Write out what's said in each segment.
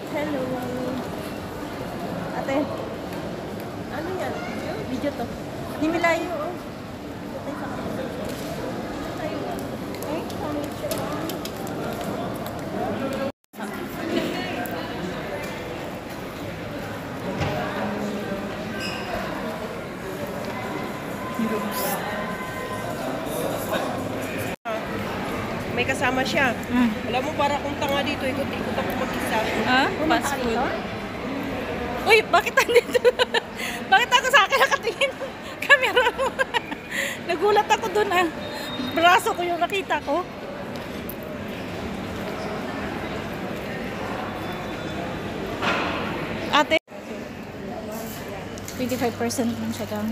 Hello. Ate. Ano yan? Video? Video to. Hindi milayo, oh. Ito sa kanila. Ayun. Ay, kami siya. May kasama siya. Alam mo, para kung tanga dito, ikot-ikot ako mag-isa. Ah? Fast food. Uy, bakit andito? Bakit ako sa akin nakatingin? Camera mo. Nagulat ako dun ah. Braso ko yung nakita ko. Ate. 25% lang siya down.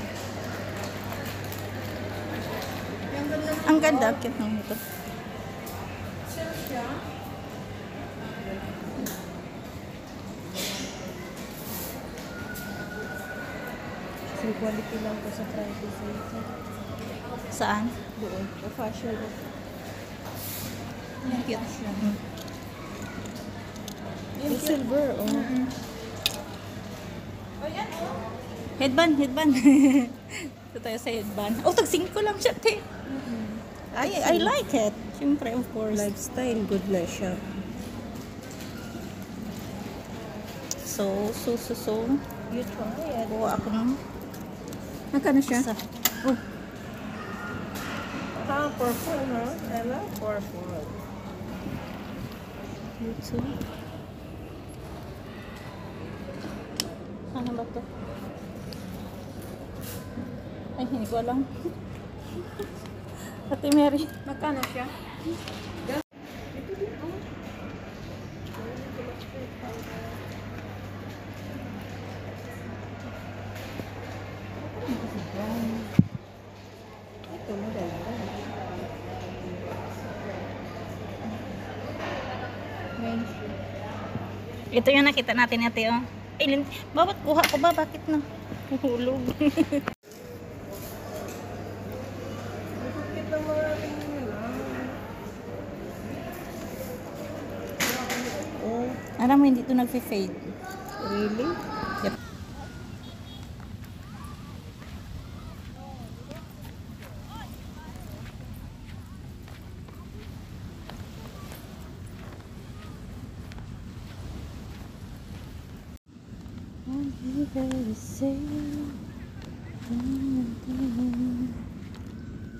Ang ganda. Cute nung ito. So, quality lang ko sa privacy. Saan? Doon. O fashion. Ang cute. Yung silver, oh. Headband, headband. Ito tayo sa headband. Oh, tag-5 lang siya, te. I like it. Siyempre, of course. Lifestyle, good na siya. So. You try it. Buha ako ng... Magkano siya? Oh. Ah, purple, ha? Ella? Purple. YouTube. Ano ba to? Ay, hindi ko alam. Ate Mary. Magkano siya? Ito na ganda. Ito yung nakita natin ate, oh. Ay, bawat kuha ko ba? Bakit na? Huhulog. Kita mo natin nila. Oh, Alam mo, hindi ito nag-fade. really? Yep.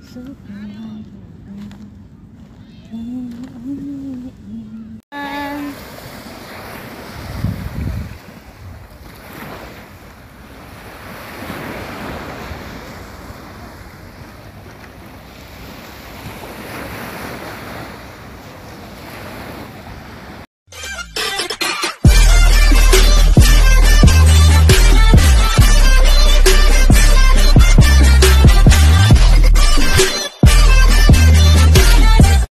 So